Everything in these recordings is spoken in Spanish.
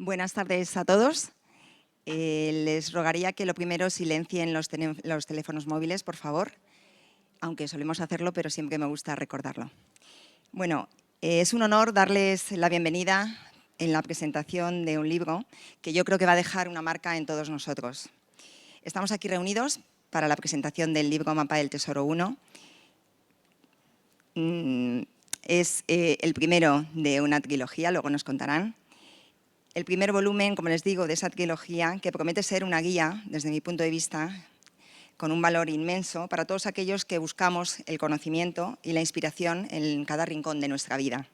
Buenas tardes a todos. Les rogaría que lo primero silencien los teléfonos móviles, por favor, aunque solemos hacerlo, pero siempre me gusta recordarlo. Bueno, es un honor darles la bienvenida en la presentación de un libro que yo creo que va a dejar una marca en todos nosotros. Estamos aquí reunidos para la presentación del libro Mapa del Tesoro 1. Es el primero de una trilogía, luego nos contarán. El primer volumen, como les digo, de esa trilogía, que promete ser una guía, desde mi punto de vista, con un valor inmenso para todos aquellos que buscamos el conocimiento y la inspiración en cada rincón de nuestra vida.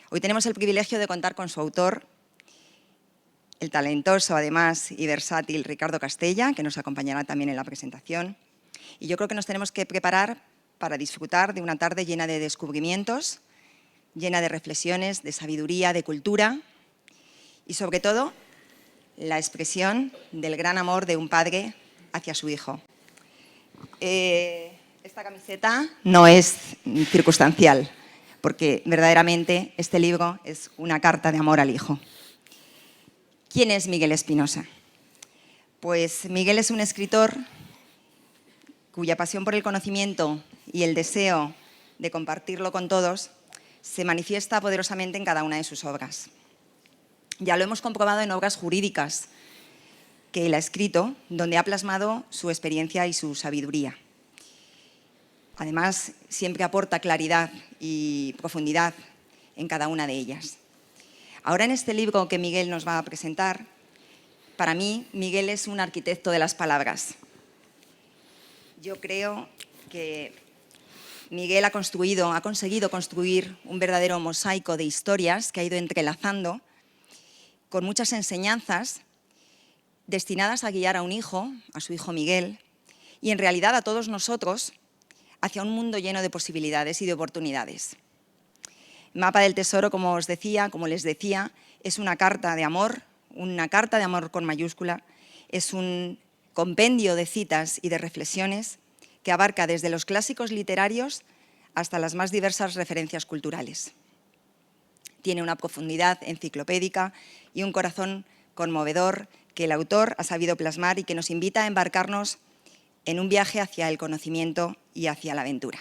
Hoy tenemos el privilegio de contar con su autor, el talentoso, además, y versátil Ricardo Castella, que nos acompañará también en la presentación. Y yo creo que nos tenemos que preparar para disfrutar de una tarde llena de descubrimientos, llena de reflexiones, de sabiduría, de cultura, y sobre todo, la expresión del gran amor de un padre hacia su hijo. Esta camiseta no es circunstancial, porque verdaderamente este libro es una carta de amor al hijo. ¿Quién es Miguel Espinosa? Pues Miguel es un escritor cuya pasión por el conocimiento y el deseo de compartirlo con todos se manifiesta poderosamente en cada una de sus obras. Ya lo hemos comprobado en obras jurídicas que él ha escrito, donde ha plasmado su experiencia y su sabiduría. Además, siempre aporta claridad y profundidad en cada una de ellas. Ahora, en este libro que Miguel nos va a presentar, para mí, Miguel es un arquitecto de las palabras. Yo creo que Miguel ha conseguido construir un verdadero mosaico de historias que ha ido entrelazando con muchas enseñanzas destinadas a guiar a un hijo, a su hijo Miguel, y en realidad a todos nosotros hacia un mundo lleno de posibilidades y de oportunidades. Mapa del Tesoro, como les decía, es una carta de amor con mayúscula, es un compendio de citas y de reflexiones que abarca desde los clásicos literarios hasta las más diversas referencias culturales. Tiene una profundidad enciclopédica y un corazón conmovedor que el autor ha sabido plasmar y que nos invita a embarcarnos en un viaje hacia el conocimiento y hacia la aventura.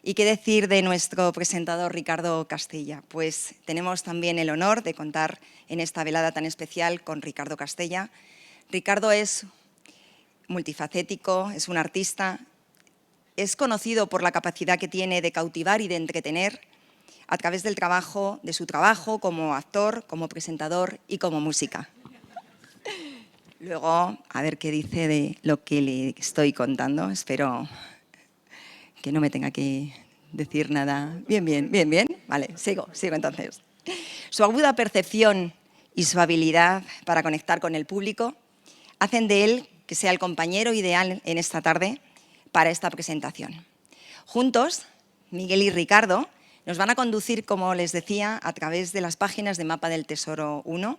¿Y qué decir de nuestro presentador Ricardo Castella? Pues tenemos también el honor de contar en esta velada tan especial con Ricardo Castella. Ricardo es multifacético, es un artista, es conocido por la capacidad que tiene de cautivar y de entretener a través de su trabajo como actor, como presentador y como música. Luego, a ver qué dice de lo que le estoy contando. Espero que no me tenga que decir nada. Bien. Vale, sigo entonces. Su aguda percepción y su habilidad para conectar con el público hacen de él que sea el compañero ideal en esta tarde para esta presentación. Juntos, Miguel y Ricardo nos van a conducir, como les decía, a través de las páginas de Mapa del Tesoro 1,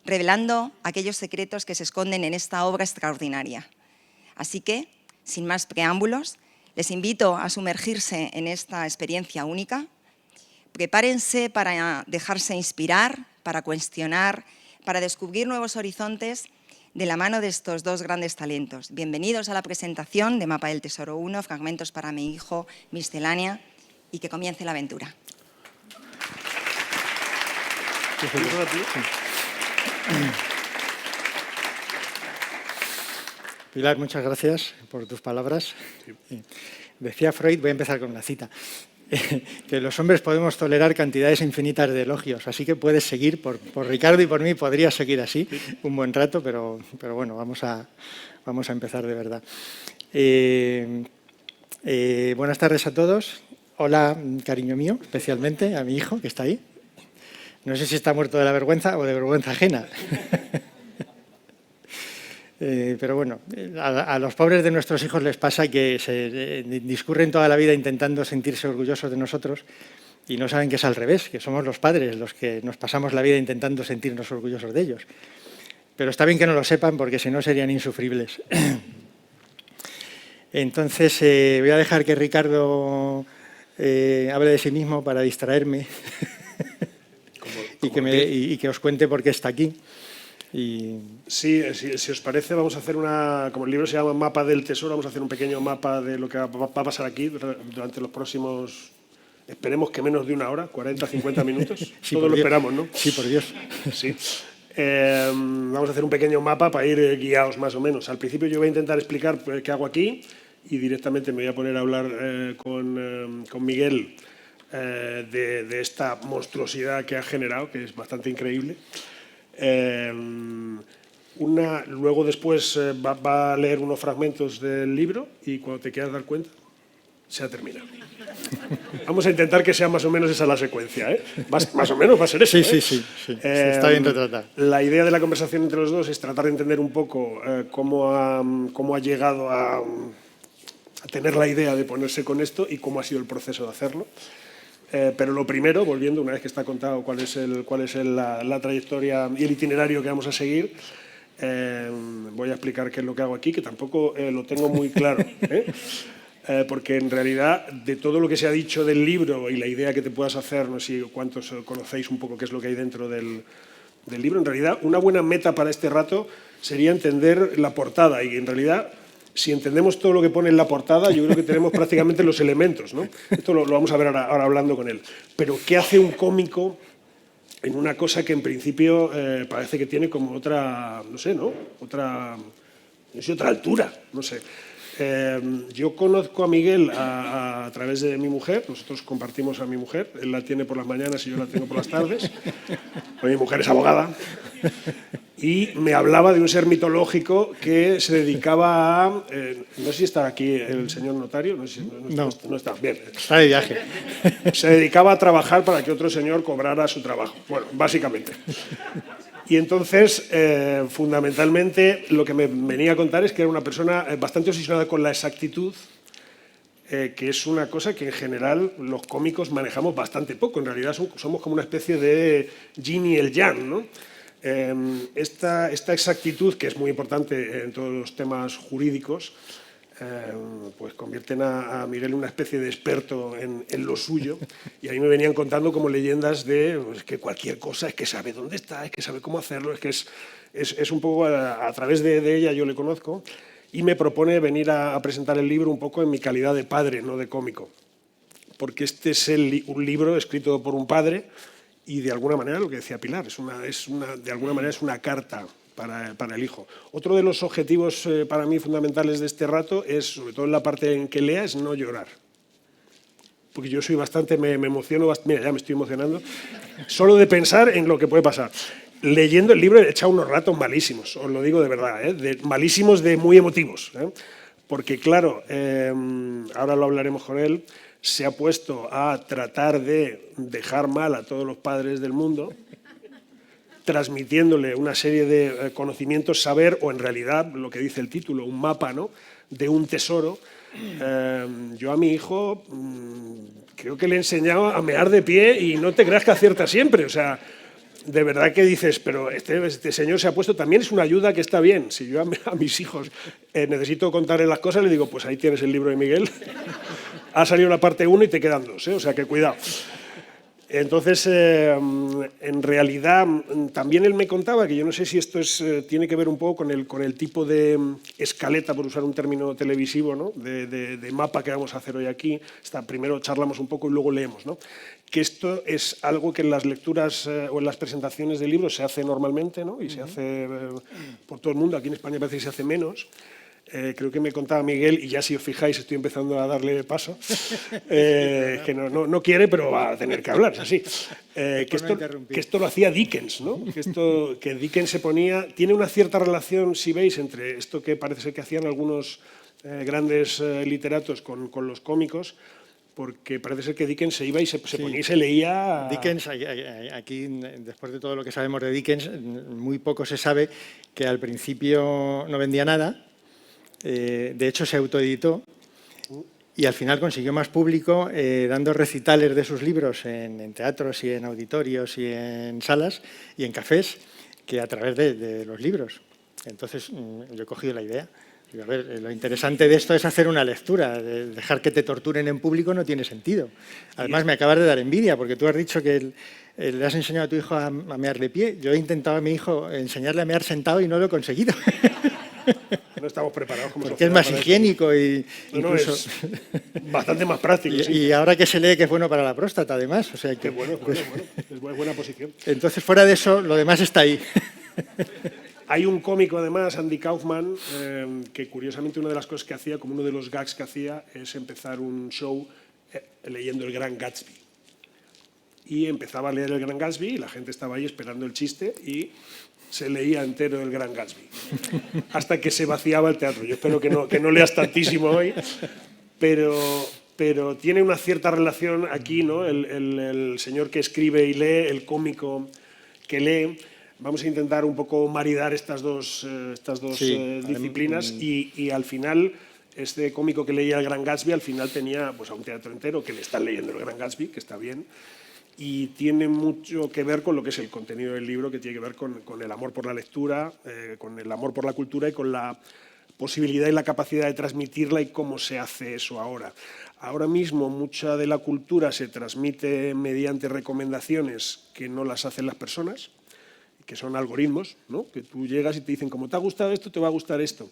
revelando aquellos secretos que se esconden en esta obra extraordinaria. Así que, sin más preámbulos, les invito a sumergirse en esta experiencia única. Prepárense para dejarse inspirar, para cuestionar, para descubrir nuevos horizontes de la mano de estos dos grandes talentos. Bienvenidos a la presentación de Mapa del Tesoro 1, fragmentos para mi hijo, miscelánea, y que comience la aventura. Pilar, muchas gracias por tus palabras. Decía Freud, voy a empezar con una cita, que los hombres podemos tolerar cantidades infinitas de elogios, así que puedes seguir, por Ricardo y por mí podrías seguir así un buen rato, pero bueno, vamos a empezar de verdad. Buenas tardes a todos. Hola, cariño mío, especialmente a mi hijo, que está ahí. No sé si está muerto de la vergüenza o de vergüenza ajena. Pero bueno, a los pobres de nuestros hijos les pasa que se discurren toda la vida intentando sentirse orgullosos de nosotros y no saben que es al revés, que somos los padres los que nos pasamos la vida intentando sentirnos orgullosos de ellos. Pero está bien que no lo sepan porque si no serían insufribles. Entonces voy a dejar que Ricardo hable de sí mismo para distraerme y que os cuente por qué está aquí. Sí, si os parece, vamos a hacer como el libro se llama Mapa del Tesoro, vamos a hacer un pequeño mapa de lo que va a pasar aquí durante los próximos, esperemos que menos de una hora, 40, 50 minutos. Sí, Todo lo esperamos, ¿no? Sí, por Dios. Sí. Vamos a hacer un pequeño mapa para ir guiados más o menos. Al principio yo voy a intentar explicar qué hago aquí y directamente me voy a poner a hablar con Miguel de esta monstruosidad que ha generado, que es bastante increíble. Luego después va a leer unos fragmentos del libro y cuando te quieras dar cuenta, se ha terminado. Vamos a intentar que sea más o menos esa la secuencia, ¿eh? Más o menos va a ser eso. Sí. Está bien retratado. La idea de la conversación entre los dos es tratar de entender un poco cómo ha llegado a tener la idea de ponerse con esto y cómo ha sido el proceso de hacerlo. Pero lo primero, volviendo, una vez que está contado cuál es la trayectoria y el itinerario que vamos a seguir, voy a explicar qué es lo que hago aquí, que tampoco lo tengo muy claro. Porque en realidad, de todo lo que se ha dicho del libro y la idea que te puedas hacer, no sé cuántos conocéis un poco qué es lo que hay dentro del libro, en realidad una buena meta para este rato sería entender la portada y en realidad, si entendemos todo lo que pone en la portada, yo creo que tenemos prácticamente los elementos, ¿no? Esto lo vamos a ver ahora hablando con él. Pero ¿qué hace un cómico en una cosa que en principio parece que tiene como otra, no sé, ¿no? Otra altura, no sé. Yo conozco a Miguel a través de mi mujer, nosotros compartimos a mi mujer, él la tiene por las mañanas y yo la tengo por las tardes. Mi mujer es abogada. Y me hablaba de un ser mitológico que se dedicaba a... no sé si está aquí el señor notario. No está. Bien. Está de viaje. Se dedicaba a trabajar para que otro señor cobrara su trabajo. Bueno, básicamente. Y entonces, fundamentalmente, lo que me venía a contar es que era una persona bastante obsesionada con la exactitud, que es una cosa que en general los cómicos manejamos bastante poco. En realidad somos como una especie de yin y el yang, ¿no? Esta exactitud, que es muy importante en todos los temas jurídicos, pues convierten a Miguel en una especie de experto en lo suyo. Y a mí me venían contando como leyendas de pues, que cualquier cosa es que sabe dónde está, es que sabe cómo hacerlo, es que es un poco a través de ella yo le conozco y me propone venir a presentar el libro un poco en mi calidad de padre, no de cómico. Porque este es un libro escrito por un padre y de alguna manera lo que decía Pilar, de alguna manera es una carta para el hijo. Otro de los objetivos para mí fundamentales de este rato es, sobre todo en la parte en que lea, es no llorar. Porque yo soy bastante, me emociono, mira, ya me estoy emocionando, solo de pensar en lo que puede pasar. Leyendo el libro he echado unos ratos malísimos, os lo digo de verdad, malísimos de muy emotivos. Porque claro, ahora lo hablaremos con él, se ha puesto a tratar de dejar mal a todos los padres del mundo, transmitiéndole una serie de conocimientos, saber, o en realidad, lo que dice el título, un mapa, ¿no?, de un tesoro. Yo a mi hijo creo que le he enseñado a mear de pie y no te creas que acierta siempre. O sea, de verdad que dices, pero este señor se ha puesto, también es una ayuda que está bien. Si yo a mis hijos necesito contarles las cosas, le digo, pues ahí tienes el libro de Miguel. Ha salido la parte 1 y te quedan 2, o sea que cuidado. Entonces, en realidad, también él me contaba, que yo no sé si esto tiene que ver un poco con el tipo de escaleta, por usar un término televisivo, ¿no?, de mapa que vamos a hacer hoy aquí. Primero charlamos un poco y luego leemos, ¿no?, que esto es algo que en las lecturas o en las presentaciones de libros se hace normalmente, ¿no?, y se hace por todo el mundo. Aquí en España parece que se hace menos. Creo que me contaba Miguel, y ya si os fijáis estoy empezando a darle paso, que no quiere, pero va a tener que hablar, es así. Que esto lo hacía Dickens, ¿no? Que Dickens se ponía... Tiene una cierta relación, si veis, entre esto que parece ser que hacían algunos grandes literatos con los cómicos, porque parece ser que Dickens se iba y se ponía y se leía... Dickens, aquí, después de todo lo que sabemos de Dickens, muy poco se sabe que al principio no vendía nada. De hecho, se autoeditó y al final consiguió más público dando recitales de sus libros en teatros y en auditorios y en salas y en cafés que a través de los libros. Entonces, yo he cogido la idea Y, a ver, lo interesante de esto es hacer una lectura. Dejar que te torturen en público no tiene sentido. Además, me acabas de dar envidia, porque tú has dicho que le has enseñado a tu hijo a mear de pie. Yo he intentado a mi hijo enseñarle a mear sentado y no lo he conseguido. No estamos preparados como porque es más higiénico y incluso... es bastante más práctico. Y ahora que se lee que es bueno para la próstata, además. O sea que... bueno, es buena posición. Entonces, fuera de eso, lo demás está ahí. Hay un cómico, además, Andy Kaufman, que curiosamente una de las cosas que hacía, como uno de los gags que hacía, es empezar un show leyendo El Gran Gatsby. Y empezaba a leer El Gran Gatsby y la gente estaba ahí esperando el chiste y se leía entero El Gran Gatsby, hasta que se vaciaba el teatro. Yo espero que no leas tantísimo hoy, pero tiene una cierta relación aquí, ¿no? El señor que escribe y lee, el cómico que lee. Vamos a intentar un poco maridar estas dos Sí, disciplinas y al final este cómico que leía El Gran Gatsby al final tenía pues, a un teatro entero que le están leyendo El Gran Gatsby, que está bien, y tiene mucho que ver con lo que es el contenido del libro, que tiene que ver con el amor por la lectura, con el amor por la cultura y con la posibilidad y la capacidad de transmitirla y cómo se hace eso ahora. Ahora mismo mucha de la cultura se transmite mediante recomendaciones que no las hacen las personas, que son algoritmos, ¿no? Que tú llegas y te dicen, como te ha gustado esto, te va a gustar esto.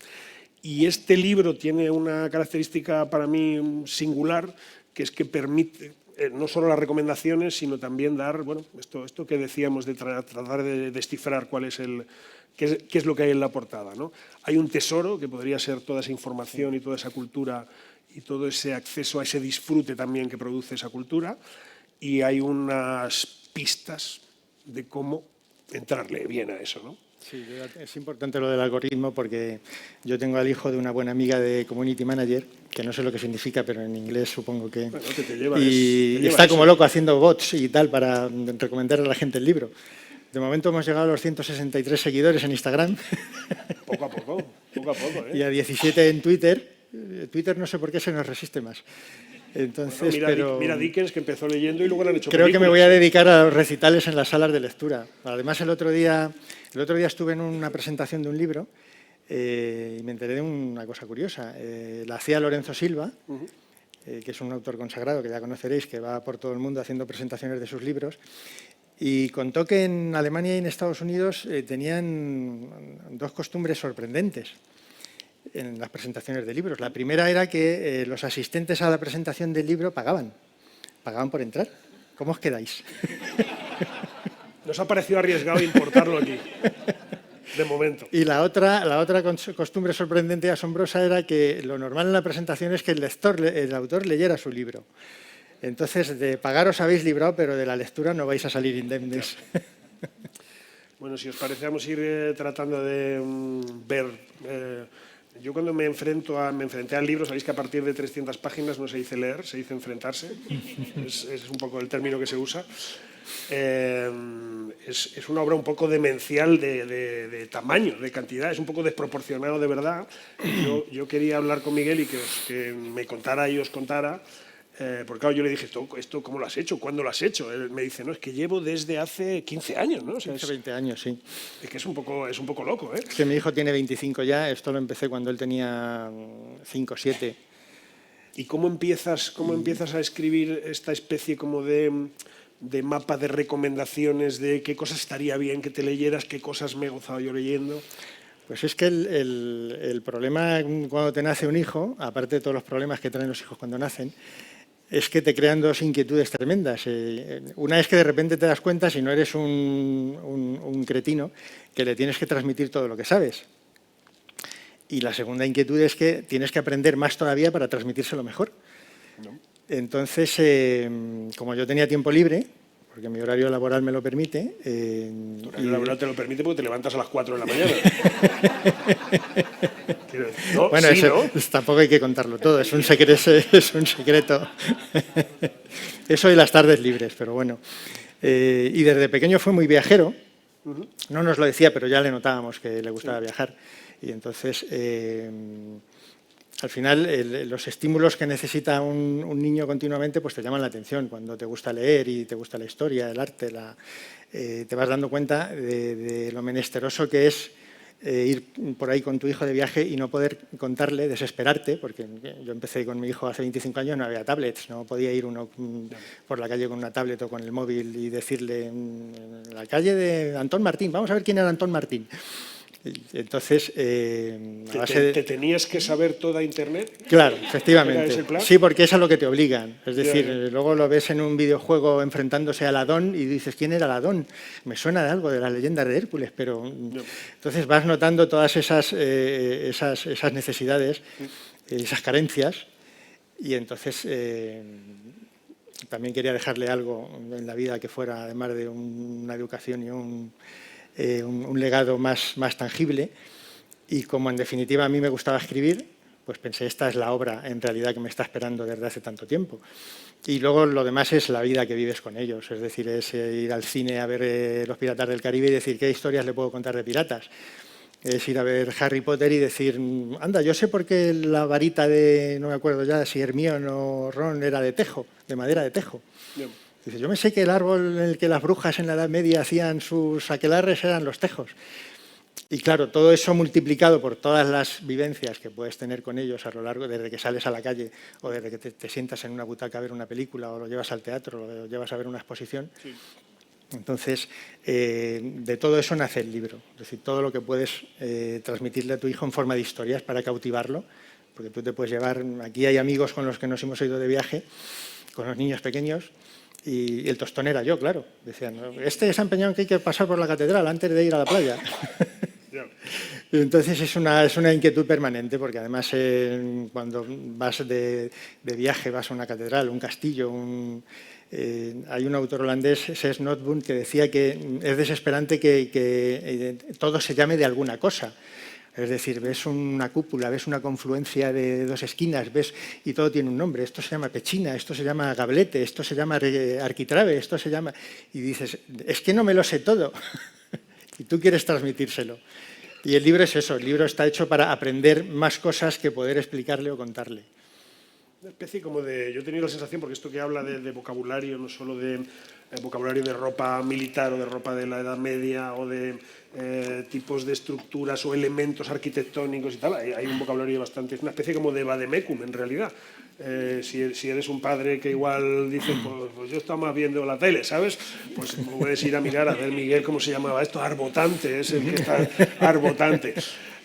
Y este libro tiene una característica para mí singular, que es que permite no solo las recomendaciones, sino también dar, bueno, esto que decíamos de tratar de descifrar qué es lo que hay en la portada, ¿no? Hay un tesoro que podría ser toda esa información y toda esa cultura y todo ese acceso a ese disfrute también que produce esa cultura, y hay unas pistas de cómo entrarle bien a eso, ¿no? Sí, es importante lo del algoritmo porque yo tengo al hijo de una buena amiga de Community Manager, que no sé lo que significa, pero en inglés supongo que... Bueno, y está como loco haciendo bots y tal para recomendar a la gente el libro. De momento hemos llegado a los 163 seguidores en Instagram. Poco a poco, ¿eh? Y a 17 en Twitter. Twitter no sé por qué se nos resiste más. Entonces, bueno, mira Dickens, que empezó leyendo y luego le han hecho creo películas. que me voy a dedicar a los recitales en las salas de lectura. Además, el otro día estuve en una presentación de un libro y me enteré de una cosa curiosa. La hacía Lorenzo Silva, que es un autor consagrado que ya conoceréis, que va por todo el mundo haciendo presentaciones de sus libros. Y contó que en Alemania y en Estados Unidos tenían dos costumbres sorprendentes en las presentaciones de libros. La primera era que los asistentes a la presentación del libro pagaban por entrar. ¿Cómo os quedáis? Nos ha parecido arriesgado importarlo aquí, de momento. Y la otra costumbre sorprendente y asombrosa era que lo normal en la presentación es que el autor leyera su libro. Entonces, de pagar os habéis librado, pero de la lectura no vais a salir indemnes. Bueno, si os parece, vamos a ir tratando de ver... yo cuando me enfrenté al libro, sabéis que a partir de 300 páginas no se dice leer, se dice enfrentarse. Es un poco el término que se usa. Es una obra un poco demencial de tamaño, de cantidad, es un poco desproporcionado de verdad. Yo quería hablar con Miguel y que me contara y os contara, porque claro, yo le dije, ¿esto cómo lo has hecho? ¿Cuándo lo has hecho? Él me dice, no, es que llevo desde hace 15 años, ¿no? O sea, 20 años, sí. Es que es un poco loco, ¿eh? Es que mi hijo tiene 25 ya, esto lo empecé cuando él tenía 5 o 7. ¿Y cómo empiezas a escribir esta especie como de mapa de recomendaciones de qué cosas estaría bien que te leyeras, qué cosas me he gozado yo leyendo? Pues es que el problema cuando te nace un hijo, aparte de todos los problemas que traen los hijos cuando nacen, es que te crean dos inquietudes tremendas. Una es que de repente te das cuenta, si no eres un cretino, que le tienes que transmitir todo lo que sabes. Y la segunda inquietud es que tienes que aprender más todavía para transmitírselo mejor. No. Entonces, como yo tenía tiempo libre, porque mi horario laboral me lo permite... Tu horario laboral te lo permite porque te levantas a las 4 de la mañana. ¿No? Bueno, sí, ¿no? Tampoco hay que contarlo todo, es un secreto. Eso y las tardes libres, pero bueno. Y desde pequeño fue muy viajero. No nos lo decía, pero ya le notábamos que le gustaba viajar. Y entonces... al final, los estímulos que necesita un niño continuamente pues te llaman la atención. Cuando te gusta leer y te gusta la historia, el arte, te vas dando cuenta de lo menesteroso que es ir por ahí con tu hijo de viaje y no poder contarle, desesperarte, porque yo empecé con mi hijo hace 25 años, no había tablets, no podía ir uno por la calle con una tablet o con el móvil y decirle en la calle de Antón Martín, vamos a ver quién era Antón Martín. Entonces, ¿Te tenías que saber toda Internet? Claro, efectivamente. ¿Era ese el plan? Sí, porque es a lo que te obligan. Es decir, Ya. luego lo ves en un videojuego enfrentándose al Adón y dices, ¿quién era el Adón? Me suena de algo, de las leyendas de Hércules, pero... Entonces vas notando todas esas necesidades, esas carencias, y entonces también quería dejarle algo en la vida que fuera, además de una educación y un legado más tangible. Y como en definitiva a mí me gustaba escribir, pues pensé, esta es la obra en realidad que me está esperando desde hace tanto tiempo. Y luego lo demás es la vida que vives con ellos, es decir, es ir al cine a ver Los Piratas del Caribe y decir, ¿qué historias le puedo contar de piratas? Es ir a ver Harry Potter y decir, anda, yo sé por qué la varita de, no me acuerdo ya si Hermione o Ron era de tejo, de madera de tejo. Dice, yo me sé que el árbol en el que las brujas en la Edad Media hacían sus aquelarres eran los tejos. Y claro, todo eso multiplicado por todas las vivencias que puedes tener con ellos a lo largo, desde que sales a la calle o desde que te sientas en una butaca a ver una película o lo llevas al teatro o lo llevas a ver una exposición. Sí. Entonces, de todo eso nace el libro. Es decir, todo lo que puedes transmitirle a tu hijo en forma de historias para cautivarlo, porque tú te puedes llevar... Aquí hay amigos con los que nos hemos ido de viaje, con los niños pequeños, y el tostón era yo, claro. Decían, este se ha empeñado en que hay que pasar por la catedral antes de ir a la playa. Entonces es una inquietud permanente, porque además cuando vas de viaje, vas a una catedral, un castillo, hay un autor holandés, Cés Noordboom, que decía que es desesperante que todo se llame de alguna cosa. Es decir, ves una cúpula, ves una confluencia de dos esquinas, ves y todo tiene un nombre. Esto se llama pechina, esto se llama gablete, esto se llama arquitrabe, esto se llama... Y dices, es que no me lo sé todo. Y tú quieres transmitírselo. Y el libro es eso, el libro está hecho para aprender más cosas que poder explicarle o contarle. Una especie como de... Yo he tenido la sensación, porque esto que habla de vocabulario, no solo de vocabulario de ropa militar o de ropa de la Edad Media o de tipos de estructuras o elementos arquitectónicos y tal, hay un vocabulario bastante... Es una especie como de vademecum, en realidad. Si eres un padre que igual dice, pues yo estaba viendo la tele, ¿sabes? Pues puedes ir a mirar a ver, Miguel, ¿cómo se llamaba esto? Arbotante, es el que está arbotante.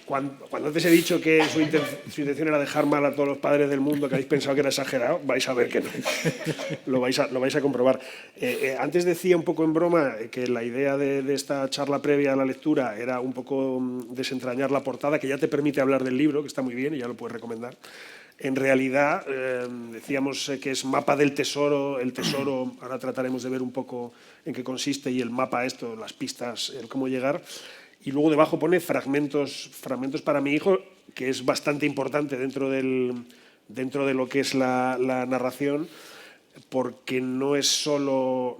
Cuando antes he dicho que su intención era dejar mal a todos los padres del mundo, que habéis pensado que era exagerado, vais a ver que no. Lo vais a comprobar. Antes decía un poco en broma que la idea de esta charla previa a la lectura era un poco desentrañar la portada, que ya te permite hablar del libro, que está muy bien y ya lo puedes recomendar. En realidad, decíamos que es mapa del tesoro, el tesoro, ahora trataremos de ver un poco en qué consiste, y el mapa esto, las pistas, el cómo llegar. Y luego debajo pone fragmentos para mi hijo, que es bastante importante dentro de lo que es la narración, porque no es solo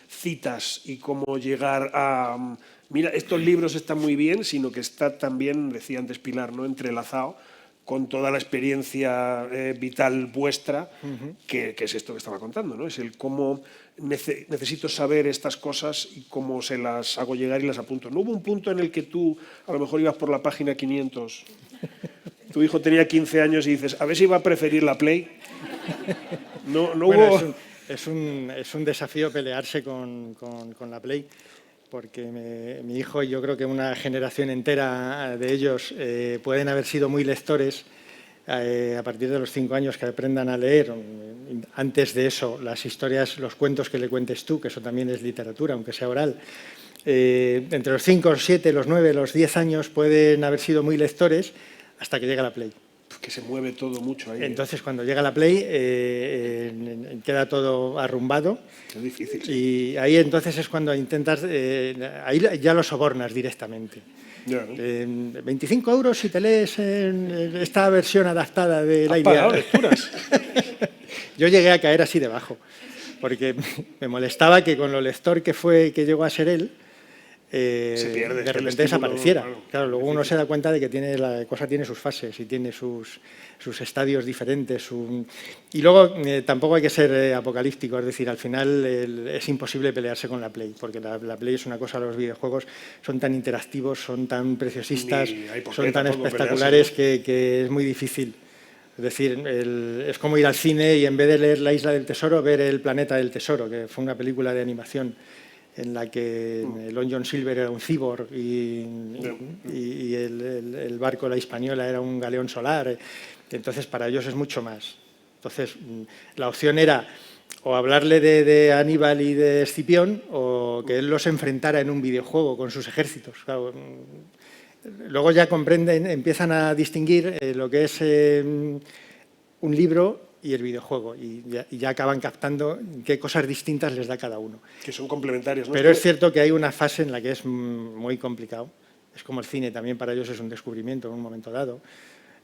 citas y cómo llegar a... Mira, estos libros están muy bien, sino que está también, decía antes Pilar, ¿no?, entrelazado con toda la experiencia vital vuestra, que es esto que estaba contando, ¿no? Es el cómo necesito saber estas cosas y cómo se las hago llegar y las apunto. ¿No hubo un punto en el que tú a lo mejor ibas por la página 500, tu hijo tenía 15 años y dices, a ver si va a preferir la Play? No bueno, hubo... Es un desafío pelearse con la Play, porque mi hijo y yo creo que una generación entera de ellos pueden haber sido muy lectores a partir de los 5 años, que aprendan a leer. Antes de eso, las historias, los cuentos que le cuentes tú, que eso también es literatura, aunque sea oral. Entre los 5, los 7, los 9, los 10 años pueden haber sido muy lectores hasta que llega la Play. Que se mueve todo mucho ahí. Entonces, cuando llega la Play, queda todo arrumbado. Es difícil. Sí. Y ahí entonces es cuando intentas, ahí ya lo sobornas directamente. Ya, ¿no? 25 euros si te lees esta versión adaptada de la idea. ¿Has pagado lecturas? Yo llegué a caer así debajo, porque me molestaba que con lo lector que llegó a ser él, Se pierde, de el repente estímulo, desapareciera. claro. Claro, luego uno se da cuenta de que la cosa tiene sus fases y tiene sus estadios diferentes. Y luego tampoco hay que ser apocalíptico, es decir, al final es imposible pelearse con la Play, porque la Play es una cosa, los videojuegos son tan interactivos, son tan preciosistas, Ni hay por qué son tan tampoco espectaculares pelearse, que es muy difícil. Es decir, es como ir al cine y en vez de leer La isla del tesoro, ver El planeta del tesoro, que fue una película de animación en la que Long John Silver era un cyborg y el barco La Hispaniola era un galeón solar. Entonces, para ellos es mucho más. Entonces, la opción era o hablarle de Aníbal y de Escipión o que él los enfrentara en un videojuego con sus ejércitos. Claro, luego ya comprenden, empiezan a distinguir lo que es un libro y el videojuego y ya acaban captando qué cosas distintas les da cada uno. Que son complementarios, ¿no? Pero es cierto que hay una fase en la que es muy complicado. Es como el cine, también para ellos es un descubrimiento en un momento dado.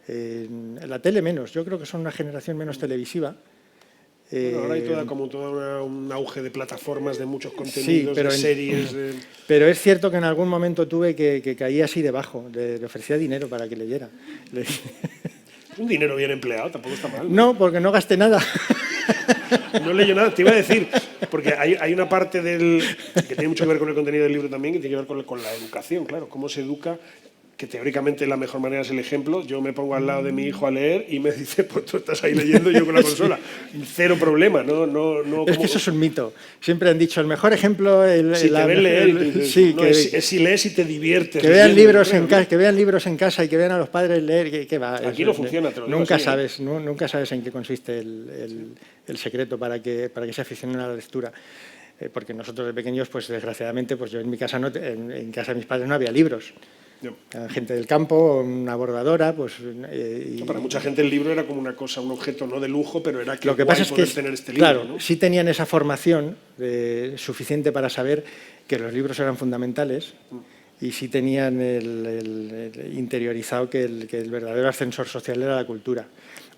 La tele menos, yo creo que son una generación menos televisiva. Bueno, ahora hay un auge de plataformas, de muchos contenidos, pero de series. Pero es cierto que en algún momento tuve que caí así debajo, le ofrecía dinero para que leyera. Un dinero bien empleado, tampoco está mal. No, porque no gasté nada. No leyó nada, te iba a decir, porque hay una parte que tiene mucho que ver con el contenido del libro también, que tiene que ver con la educación, claro, cómo se educa, que teóricamente la mejor manera es el ejemplo. Yo me pongo al lado de mi hijo a leer y me dice, pues tú estás ahí leyendo y yo con la consola. Cero problema, no. Es que eso es un mito. Siempre han dicho, el mejor ejemplo... Si te ven leer, sí, es si lees y te diviertes. Que vean libros en casa y que vean a los padres leer, que va. Aquí no funciona, te lo digo nunca así, sabes, nunca sabes en qué consiste el secreto para que se aficionen a la lectura. Porque nosotros de pequeños, pues desgraciadamente, pues yo en mi casa, en casa de mis padres no había libros. Gente del campo, una bordadora, pues... para mucha gente el libro era como una cosa, un objeto no de lujo, pero era que lo que pasa es que tener este libro, claro, ¿no? sí tenían esa formación suficiente para saber que los libros eran fundamentales y sí tenían el interiorizado que el verdadero ascensor social era la cultura.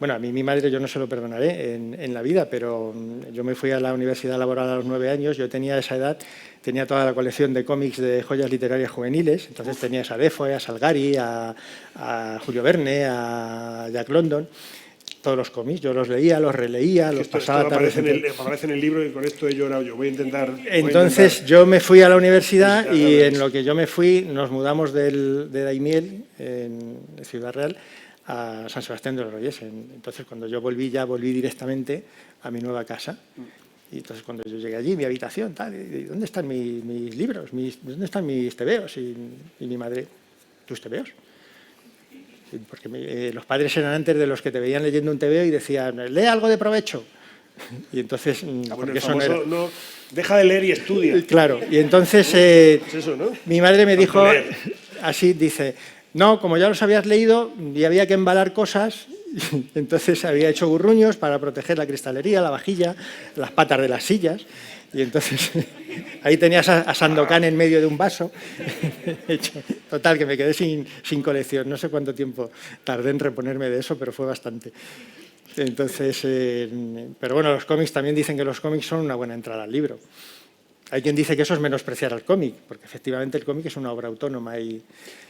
Bueno, a mí mi madre yo no se lo perdonaré en la vida, pero yo me fui a la universidad laboral a los 9 años, yo tenía esa edad, tenía toda la colección de cómics de joyas literarias juveniles, entonces tenías a Defoe, a Salgari, a Julio Verne, a Jack London, todos los cómics, yo los leía, los releía, los pasaba aparece en el libro y con esto he llorado yo, voy a intentar... Entonces yo me fui a la universidad y en lo que yo me fui nos mudamos de Daimiel, en Ciudad Real, a San Sebastián de los Reyes. Entonces, cuando yo volví directamente a mi nueva casa. Y entonces, cuando yo llegué allí, mi habitación, tal, y ¿dónde están mis libros? ¿Dónde están mis tebeos? Y mi madre, ¿tus tebeos? Porque los padres eran antes de los que te veían leyendo un tebeo y decían, lee algo de provecho. Y entonces, porque eso no era... No, deja de leer y estudia. Claro, y entonces pues eso, ¿no? Mi madre me dijo, así dice... No, como ya los habías leído y había que embalar cosas, entonces había hecho burruños para proteger la cristalería, la vajilla, las patas de las sillas. Y entonces ahí tenías a Sandokan en medio de un vaso. Total, que me quedé sin colección. No sé cuánto tiempo tardé en reponerme de eso, pero fue bastante. Entonces, pero bueno, los cómics también dicen que los cómics son una buena entrada al libro. Hay quien dice que eso es menospreciar al cómic, porque efectivamente el cómic es una obra autónoma.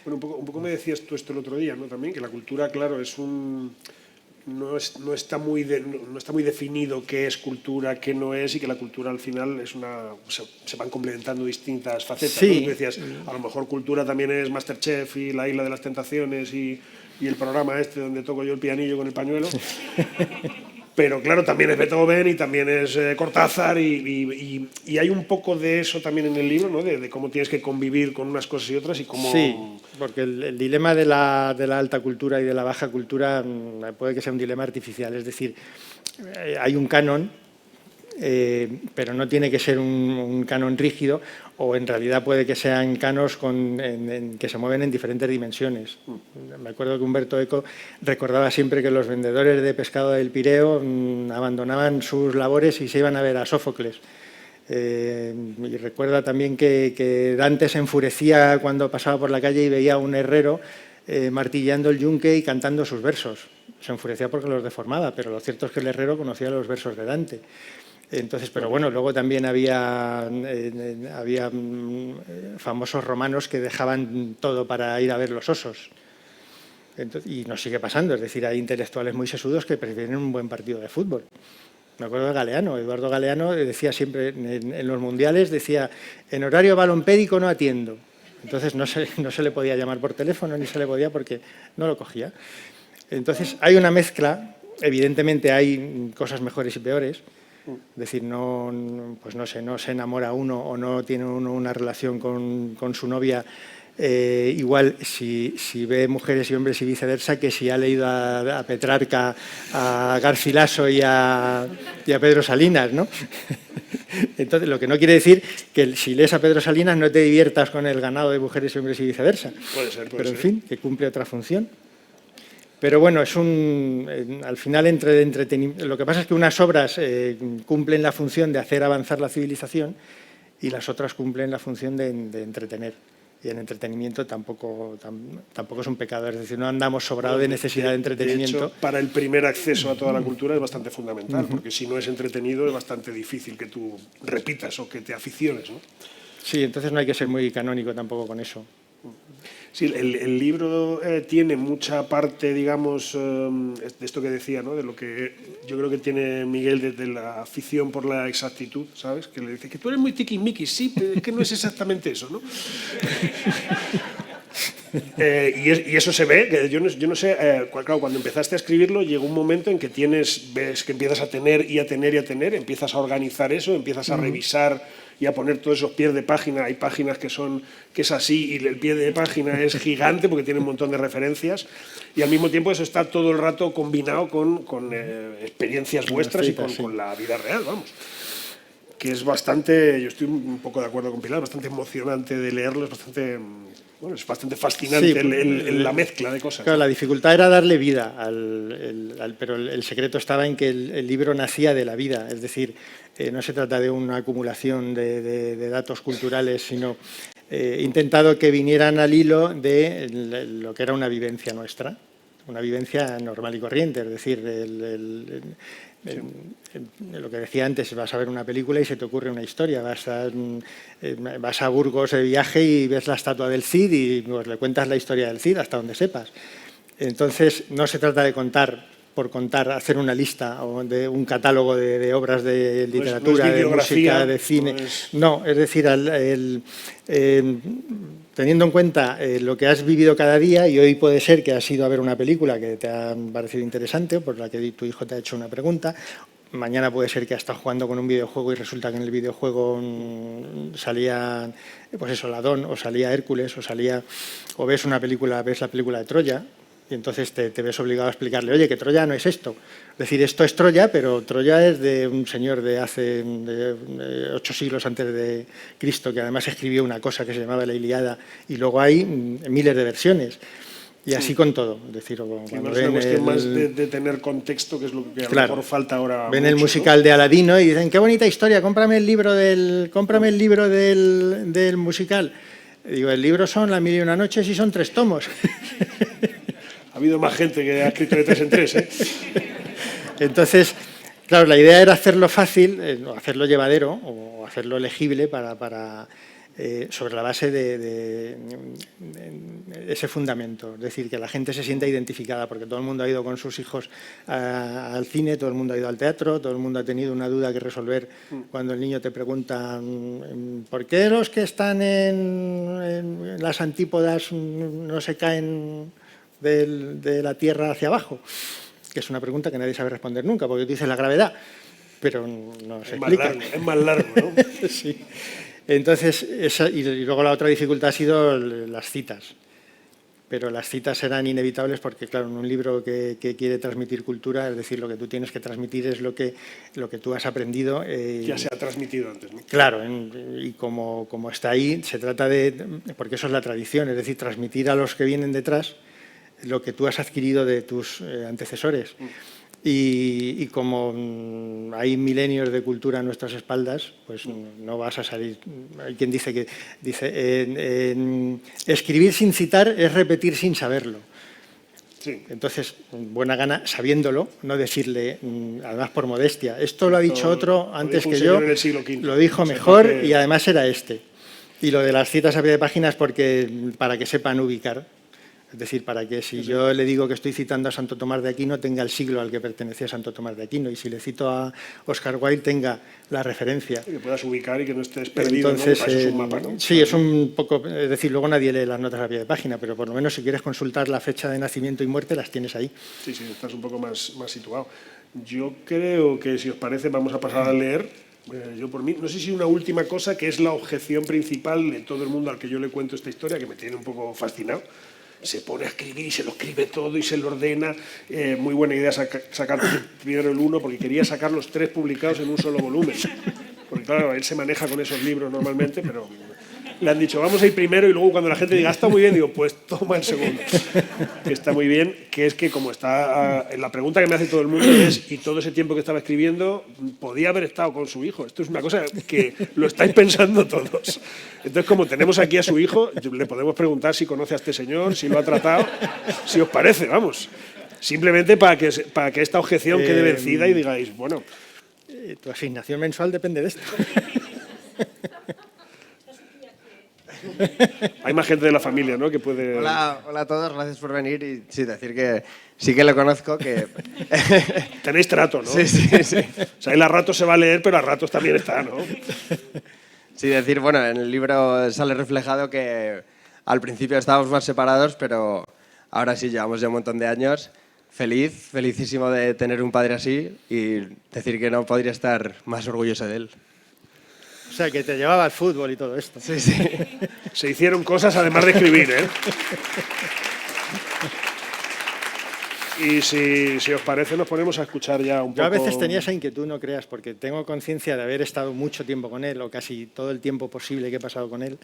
Bueno, un poco me decías tú esto el otro día, ¿no? También, que la cultura, claro, no está muy definido qué es cultura, qué no es, y que la cultura al final se van complementando distintas facetas. Sí. ¿No? Tú decías, a lo mejor cultura también es Masterchef y La Isla de las Tentaciones y el programa este donde toco yo el pianillo con el pañuelo. Pero claro, también es Beethoven y también es Cortázar y hay un poco de eso también en el libro, ¿no? De cómo tienes que convivir con unas cosas y otras y cómo... Sí, porque el dilema de la alta cultura y de la baja cultura puede que sea un dilema artificial. Es decir, hay un canon, pero no tiene que ser un canon rígido, o en realidad puede que sean canos que se mueven en diferentes dimensiones. Me acuerdo que Humberto Eco recordaba siempre que los vendedores de pescado del Pireo abandonaban sus labores y se iban a ver a Sófocles. Y recuerda también que Dante se enfurecía cuando pasaba por la calle y veía a un herrero martillando el yunque y cantando sus versos. Se enfurecía porque los deformaba, pero lo cierto es que el herrero conocía los versos de Dante. Entonces, pero bueno, luego también había famosos romanos que dejaban todo para ir a ver los osos. Entonces, y nos sigue pasando, es decir, hay intelectuales muy sesudos que prefieren un buen partido de fútbol. Me acuerdo de Galeano, Eduardo Galeano decía siempre, en los mundiales, decía, en horario balompédico no atiendo. Entonces no se le podía llamar por teléfono ni se le podía porque no lo cogía. Entonces hay una mezcla, evidentemente hay cosas mejores y peores. Es decir, pues no se enamora uno o no tiene uno una relación con su novia igual si ve mujeres y hombres y viceversa que si ha leído a Petrarca, a Garcilaso y a Pedro Salinas, ¿no? Entonces, lo que no quiere decir que si lees a Pedro Salinas no te diviertas con el ganado de mujeres y hombres y viceversa. Puede ser. Pero en fin, que cumple otra función. Pero bueno, al final entre entretenimiento. Lo que pasa es que unas obras cumplen la función de hacer avanzar la civilización y las otras cumplen la función de entretener. Y el entretenimiento tampoco es un pecado, es decir, no andamos sobrados de necesidad de entretenimiento. De hecho, para el primer acceso a toda la cultura es bastante fundamental, porque si no es entretenido es bastante difícil que tú repitas o que te aficiones, ¿no? Sí, entonces no hay que ser muy canónico tampoco con eso. Sí, el libro tiene mucha parte, digamos, de esto que decía, ¿no? De lo que yo creo que tiene Miguel de la afición por la exactitud, ¿sabes? Que le dice que tú eres muy tiquismiquis, sí, pero es que no es exactamente eso, ¿no? Y eso se ve, que yo no sé, claro, cuando empezaste a escribirlo llegó un momento en que ves que empiezas a tener, empiezas a organizar eso, empiezas a revisar y a poner todos esos pies de página. Hay páginas que es así y el pie de página es gigante porque tiene un montón de referencias y al mismo tiempo eso está todo el rato combinado con experiencias vuestras y con la vida real, vamos. Que es bastante, yo estoy un poco de acuerdo con Pilar, bastante emocionante de leerlo, es bastante fascinante la mezcla de cosas. Claro, la dificultad era darle vida, pero el secreto estaba en que el libro nacía de la vida, es decir, no se trata de una acumulación de datos culturales, sino he intentado que vinieran al hilo de lo que era una vivencia nuestra, una vivencia normal y corriente, es decir, lo que decía antes, vas a ver una película y se te ocurre una historia, vas a Burgos de viaje y ves la estatua del Cid y pues, le cuentas la historia del Cid hasta donde sepas. Entonces, no se trata de contar por contar, hacer una lista o de un catálogo de obras de literatura, de música, de cine. No, es decir, teniendo en cuenta lo que has vivido cada día, y hoy puede ser que has ido a ver una película que te ha parecido interesante o por la que tu hijo te ha hecho una pregunta, mañana puede ser que has estado jugando con un videojuego y resulta que en el videojuego salía, pues eso, Ladón, o salía Hércules, o ves la película de Troya, y entonces te ves obligado a explicarle, oye, que Troya no es esto. Es decir, esto es Troya, pero Troya es de un señor de hace 8 siglos antes de Cristo, que además escribió una cosa que se llamaba la Ilíada, y luego hay miles de versiones. Y así con todo. Es decir, cuando es una cuestión más de tener contexto, que es lo que a lo mejor falta ahora. Ven el musical, ¿no?, de Aladino y dicen, qué bonita historia, cómprame el libro del musical. Y digo, el libro son Las mil y una noches y son 3 tomos. Ha habido más gente que ha escrito de 3 en 3, ¿eh? Entonces, claro, la idea era hacerlo fácil, hacerlo llevadero o hacerlo legible sobre la base de ese fundamento. Es decir, que la gente se sienta identificada, porque todo el mundo ha ido con sus hijos al cine, todo el mundo ha ido al teatro, todo el mundo ha tenido una duda que resolver cuando el niño te pregunta ¿por qué los que están en las antípodas no se caen de la tierra hacia abajo? Que es una pregunta que nadie sabe responder nunca, porque tú dices la gravedad, pero no se explica. Es más largo, ¿no? Sí. Entonces, y luego la otra dificultad ha sido las citas. Pero las citas serán inevitables porque, claro, en un libro que quiere transmitir cultura, es decir, lo que tú tienes que transmitir es lo que tú has aprendido. Ya se ha transmitido antes, ¿no? Claro, y como está ahí, se trata porque eso es la tradición, es decir, transmitir a los que vienen detrás lo que tú has adquirido de tus antecesores. Y como hay milenios de cultura a nuestras espaldas, pues no vas a salir. Hay quien dice escribir sin citar es repetir sin saberlo. Sí. Entonces, buena gana, sabiéndolo, no decirle, además por modestia, esto lo ha dicho otro antes que yo, lo dijo mejor y además era este. Y lo de las citas a pie de página es para que sepan ubicar. Es decir, para que si yo le digo que estoy citando a Santo Tomás de Aquino, tenga el siglo al que pertenecía Santo Tomás de Aquino. Y si le cito a Oscar Wilde, tenga la referencia. Que puedas ubicar y que no estés perdido. Entonces, ¿no? Es un mapa, ¿no? Sí, es un poco... Es decir, luego nadie lee las notas a pie de página, pero por lo menos si quieres consultar la fecha de nacimiento y muerte, las tienes ahí. Sí, estás un poco más situado. Yo creo que, si os parece, vamos a pasar a leer. Yo por mí, no sé si una última cosa, que es la objeción principal de todo el mundo al que yo le cuento esta historia, que me tiene un poco fascinado. Se pone a escribir y se lo escribe todo y se lo ordena. Muy buena idea sacar primero el 1, porque quería sacar los 3 publicados en un solo volumen. Porque claro, él se maneja con esos libros normalmente, pero le han dicho, vamos a ir primero, y luego cuando la gente diga, está muy bien, digo, pues toma el segundo. Que está muy bien, que es que como está... la pregunta que me hace todo el mundo es, ¿y todo ese tiempo que estaba escribiendo podía haber estado con su hijo? Esto es una cosa que lo estáis pensando todos. Entonces, como tenemos aquí a su hijo, le podemos preguntar si conoce a este señor, si lo ha tratado, si os parece, vamos. Simplemente para que esta objeción quede vencida y digáis, bueno... Tu asignación mensual depende de esto. Hay más gente de la familia, ¿no?, que puede... Hola a todos, gracias por venir. Y sí, decir que sí que lo conozco, que... Tenéis trato, ¿no? Sí. O sea, él a ratos se va a leer, pero a ratos también está, ¿no? Sí, decir, bueno, en el libro sale reflejado que al principio estábamos más separados, pero ahora sí, llevamos ya un montón de años. Felicísimo de tener un padre así, y decir que no podría estar más orgulloso de él. O sea, que te llevaba al fútbol y todo esto. Sí. Se hicieron cosas además de escribir, ¿eh? Y si os parece, nos ponemos a escuchar ya un poco... Yo a veces tenía esa inquietud, no creas, porque tengo conciencia de haber estado mucho tiempo con él, o casi todo el tiempo posible que he pasado con él.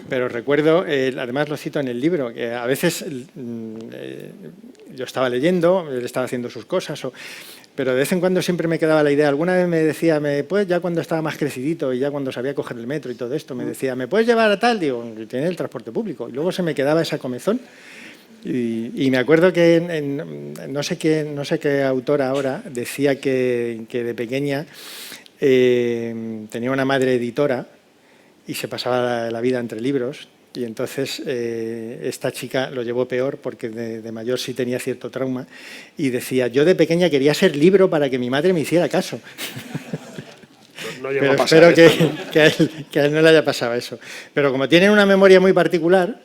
Pero recuerdo, además lo cito en el libro, que a veces yo estaba leyendo, él estaba haciendo sus cosas, pero de vez en cuando siempre me quedaba la idea. Alguna vez me decía, pues ya cuando estaba más crecidito y ya cuando sabía coger el metro y todo esto, me decía, ¿me puedes llevar a tal? Digo, tiene el transporte público. Y luego se me quedaba esa comezón. Y me acuerdo que no sé qué autora ahora decía que de pequeña tenía una madre editora y se pasaba la vida entre libros. Y entonces esta chica lo llevó peor, porque de mayor sí tenía cierto trauma, y decía, yo de pequeña quería ser libro para que mi madre me hiciera caso. No llegó pero a pasar, espero que a él no le haya pasado eso. Pero como tienen una memoria muy particular,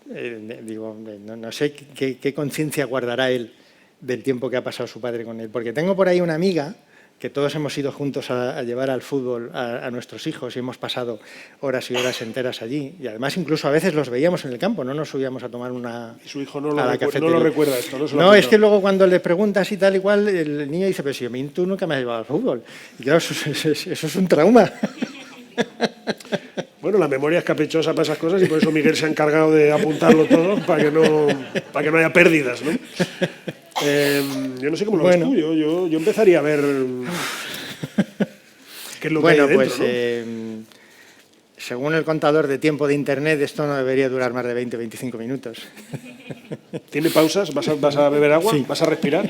digo, no sé qué conciencia guardará él del tiempo que ha pasado su padre con él. Porque tengo por ahí una amiga que todos hemos ido juntos a llevar al fútbol a nuestros hijos y hemos pasado horas y horas enteras allí. Y además incluso a veces los veíamos en el campo, no nos subíamos a tomar una... Y su hijo no lo recuerda esto, ¿no? No, es que luego cuando le preguntas y tal y cual, el niño dice, pero si a mí tú nunca me has llevado al fútbol. Y claro, eso es un trauma. Bueno, la memoria es caprichosa para esas cosas y por eso Miguel se ha encargado de apuntarlo todo para que no haya pérdidas, ¿no? Yo no sé cómo lo ves tú, yo empezaría a ver qué es lo que hay dentro, pues ¿no? Según el contador de tiempo de Internet, esto no debería durar más de 20-25 minutos. ¿Tiene pausas? ¿Vas a beber agua? Sí. ¿Vas a respirar?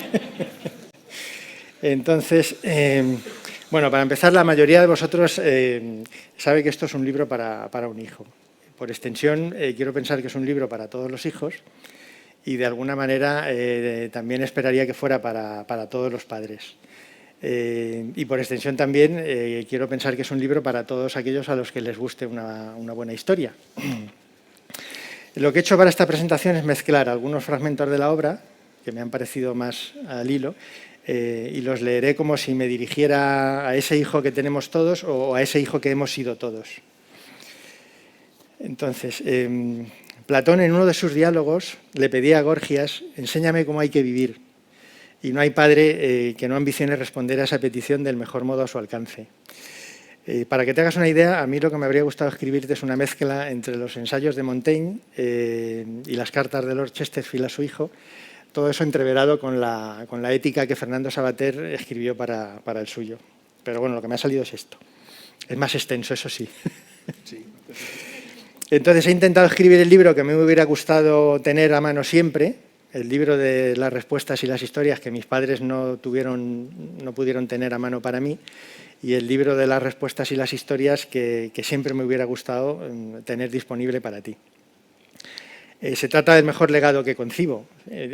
Entonces, bueno, para empezar, la mayoría de vosotros sabe que esto es un libro para un hijo. Por extensión, quiero pensar que es un libro para todos los hijos, y de alguna manera también esperaría que fuera para todos los padres. Y por extensión también quiero pensar que es un libro para todos aquellos a los que les guste una buena historia. Lo que he hecho para esta presentación es mezclar algunos fragmentos de la obra, que me han parecido más al hilo, y los leeré como si me dirigiera a ese hijo que tenemos todos o a ese hijo que hemos sido todos. Entonces, Platón, en uno de sus diálogos, le pedía a Gorgias, enséñame cómo hay que vivir. Y no hay padre que no ambicione responder a esa petición del mejor modo a su alcance. Para que te hagas una idea, a mí lo que me habría gustado escribirte es una mezcla entre los ensayos de Montaigne y las cartas de Lord Chesterfield a su hijo, todo eso entreverado con la ética que Fernando Savater escribió para el suyo. Pero bueno, lo que me ha salido es esto. Es más extenso, eso sí. Sí. Entonces he intentado escribir el libro que a mí me hubiera gustado tener a mano siempre, el libro de las respuestas y las historias que mis padres no pudieron tener a mano para mí, y el libro de las respuestas y las historias que siempre me hubiera gustado tener disponible para ti. Se trata del mejor legado que concibo,